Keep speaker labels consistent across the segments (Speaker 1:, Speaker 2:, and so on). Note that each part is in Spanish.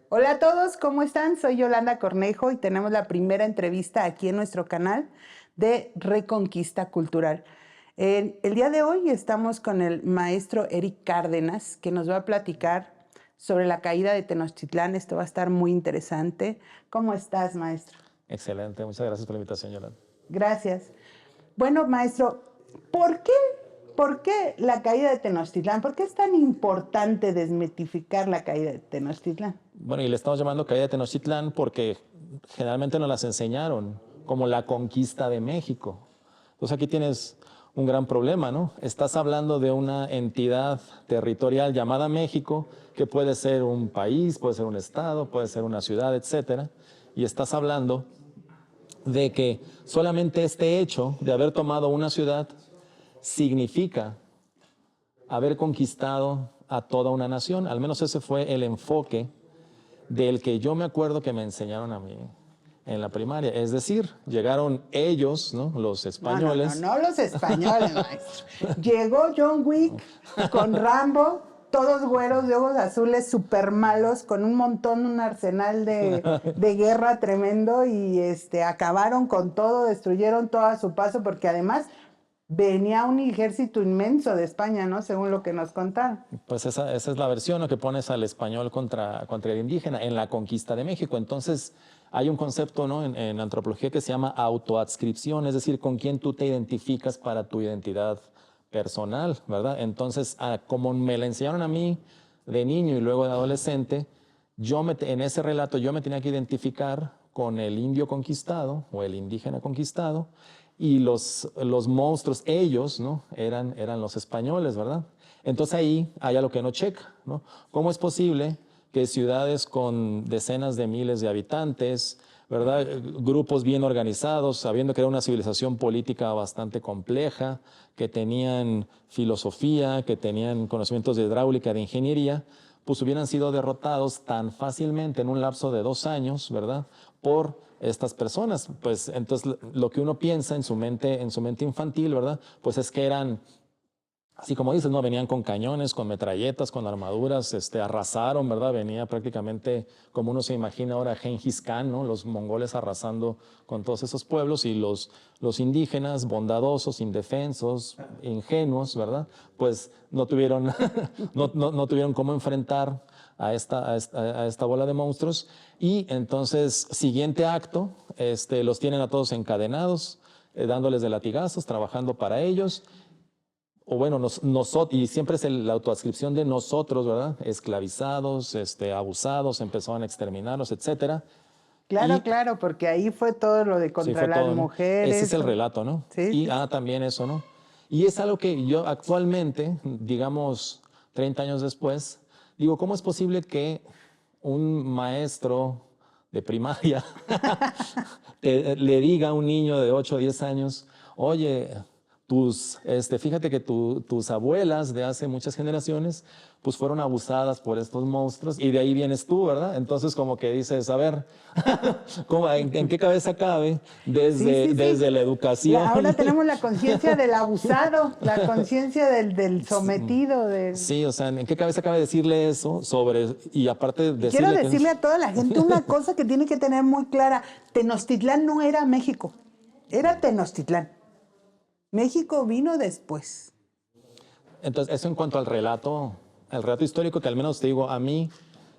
Speaker 1: Hola a todos, ¿cómo están? Soy Yolanda Cornejo y tenemos la primera entrevista aquí en nuestro canal de Reconquista Cultural. El día de hoy estamos con el maestro Eric Cárdenas, que nos va a platicar sobre la caída de Tenochtitlán. Esto va a estar muy interesante. ¿Cómo estás, maestro?
Speaker 2: Excelente, muchas gracias por la invitación, Yolanda.
Speaker 1: Gracias. Bueno, maestro, ¿por qué la caída de Tenochtitlán? ¿Por qué es tan importante desmitificar la caída de Tenochtitlán?
Speaker 2: Bueno, y le estamos llamando caída de Tenochtitlán porque generalmente nos las enseñaron como la conquista de México. Entonces aquí tienes un gran problema, ¿no? Estás hablando de una entidad territorial llamada México, que puede ser un país, puede ser un estado, puede ser una ciudad, etcétera, y estás hablando de que solamente este hecho de haber tomado una ciudad significa haber conquistado a toda una nación. Al menos ese fue el enfoque del que yo me acuerdo que me enseñaron a mí en la primaria. Es decir, llegaron ellos, ¿no? Los españoles.
Speaker 1: No los españoles, maestro. Llegó John Wick con Rambo, todos güeros de ojos azules, súper malos, con un arsenal de guerra tremendo y acabaron con todo, destruyeron todo a su paso, porque además venía un ejército inmenso de España, ¿no? Según lo que nos contaron.
Speaker 2: Pues esa es la versión, ¿no? Que pones al español contra el indígena en la conquista de México. Entonces, hay un concepto, ¿no? en antropología que se llama autoadscripción, es decir, con quién tú te identificas para tu identidad personal, ¿verdad? Entonces, como me la enseñaron a mí de niño y luego de adolescente, en ese relato yo me tenía que identificar con el indio conquistado o el indígena conquistado, y los monstruos, ellos, ¿no? eran los españoles, ¿verdad? Entonces ahí hay algo que no checa, ¿no? ¿Cómo es posible que ciudades con decenas de miles de habitantes, ¿verdad? Grupos bien organizados, sabiendo que era una civilización política bastante compleja, que tenían filosofía, que tenían conocimientos de hidráulica, de ingeniería, pues hubieran sido derrotados tan fácilmente en un lapso de 2 años, ¿verdad? Por estas personas? Pues entonces lo que uno piensa en su mente infantil, ¿verdad? Pues es que eran, así como dices, ¿no? Venían con cañones, con metralletas, con armaduras, arrasaron, ¿verdad? Venía prácticamente como uno se imagina ahora Gengis Khan, ¿no? Los mongoles arrasando con todos esos pueblos, y los indígenas bondadosos, indefensos, ingenuos, ¿verdad? Pues no tuvieron, no tuvieron cómo enfrentar a esta bola de monstruos, y entonces, siguiente acto, los tienen a todos encadenados, dándoles de latigazos, trabajando para ellos. O bueno, y siempre es la autoadscripción de nosotros, ¿verdad? Esclavizados, abusados, empezaron a exterminarlos, etcétera.
Speaker 1: Claro, claro, porque ahí fue todo lo de
Speaker 2: Sí,
Speaker 1: contra
Speaker 2: fue
Speaker 1: las
Speaker 2: todo, ¿no? Ese es
Speaker 1: mujeres.
Speaker 2: el relato, ¿no?
Speaker 1: Sí,
Speaker 2: Y
Speaker 1: sí.
Speaker 2: también eso, ¿no? Y es algo que yo actualmente, digamos 30 años después, digo, ¿cómo es posible que un maestro de primaria le diga a un niño de 8 o 10 años, oye, fíjate que tus abuelas de hace muchas generaciones pues fueron abusadas por estos monstruos y de ahí vienes tú, ¿verdad? Entonces como que dices, a ver, ¿en qué cabeza cabe
Speaker 1: Sí, sí.
Speaker 2: desde la educación?
Speaker 1: Ahora tenemos la conciencia del abusado, la conciencia del sometido.
Speaker 2: Sí, o sea, ¿en qué cabeza cabe decirle eso y aparte
Speaker 1: Y quiero
Speaker 2: decirle que
Speaker 1: decirle a toda la gente una cosa que tiene que tener muy clara. Tenochtitlán no era México, era Tenochtitlán. México vino después.
Speaker 2: Entonces, eso en cuanto al relato, histórico, que al menos te digo, a mí,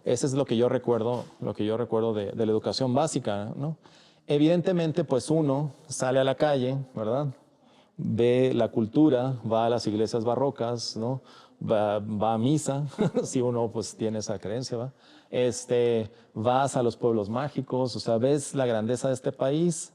Speaker 2: ese es lo que yo recuerdo, de la educación básica, ¿no? Evidentemente, pues uno sale a la calle, ¿verdad? Ve la cultura, va a las iglesias barrocas, ¿no? Va a misa, si uno pues tiene esa creencia, ¿va? Vas a los pueblos mágicos, o sea, ves la grandeza de este país,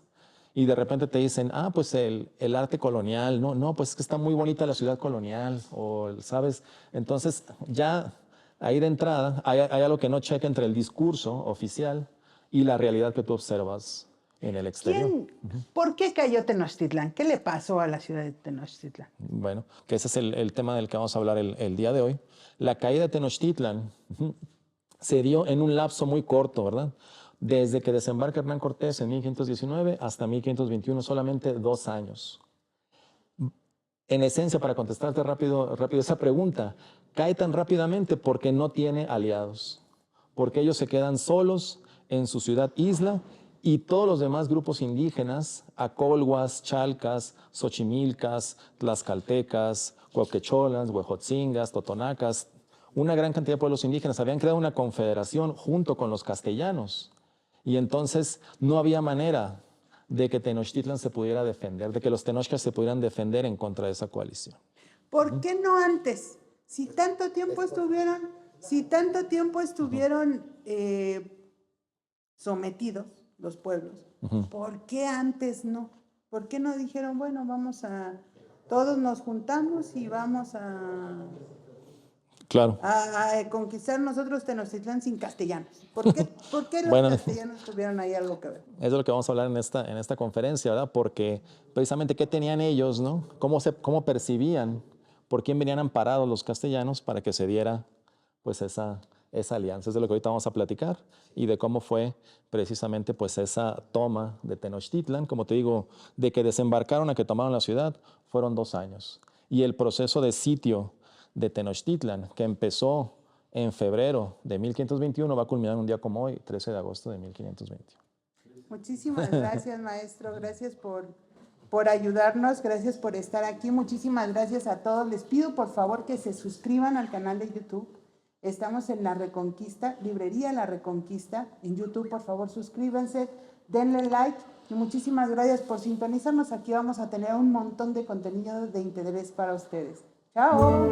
Speaker 2: y de repente te dicen, pues el arte colonial, no, pues es que está muy bonita la ciudad colonial, o, ¿sabes? Entonces, ya ahí de entrada hay algo que no checa entre el discurso oficial y la realidad que tú observas en el exterior.
Speaker 1: ¿Por qué cayó Tenochtitlán? ¿Qué le pasó a la ciudad de Tenochtitlán?
Speaker 2: Bueno, que ese es el tema del que vamos a hablar el día de hoy. La caída de Tenochtitlán se dio en un lapso muy corto, ¿verdad? Desde que desembarca Hernán Cortés en 1519 hasta 1521, solamente 2 años. en esencia, para contestarte rápido esa pregunta, cae tan rápidamente porque no tiene aliados, porque ellos se quedan solos en su ciudad isla y todos los demás grupos indígenas, acolhuas, chalcas, xochimilcas, tlaxcaltecas, cuauquecholas, huejotzingas, totonacas, una gran cantidad de pueblos indígenas habían creado una confederación junto con los castellanos. Y entonces no había manera de que Tenochtitlan se pudiera defender, de que los tenochcas se pudieran defender en contra de esa coalición.
Speaker 1: ¿Por qué no antes? Si tanto tiempo estuvieron sometidos los pueblos, ¿por qué antes no? ¿Por qué no dijeron, bueno, todos nos juntamos y vamos a
Speaker 2: Claro.
Speaker 1: conquistar nosotros Tenochtitlán sin castellanos? ¿Por qué los castellanos tuvieron ahí algo que ver?
Speaker 2: Eso es lo que vamos a hablar en esta conferencia, ¿verdad? Porque precisamente qué tenían ellos, ¿no? ¿Cómo percibían? ¿Por quién venían amparados los castellanos para que se diera pues esa alianza? Es de lo que ahorita vamos a platicar y de cómo fue precisamente pues esa toma de Tenochtitlan. Como te digo, de que desembarcaron a que tomaron la ciudad, fueron 2 años. Y el proceso de sitio de Tenochtitlan, que empezó en febrero de 1521, va a culminar un día como hoy, 13 de agosto de 1521.
Speaker 1: Muchísimas gracias, maestro. Gracias por ayudarnos, gracias por estar aquí. Muchísimas gracias a todos. Les pido por favor que se suscriban al canal de YouTube. Estamos en La Reconquista, Librería La Reconquista. En YouTube, por favor, suscríbanse, denle like y muchísimas gracias por sintonizarnos. Aquí vamos a tener un montón de contenido de interés para ustedes. ¡Chao!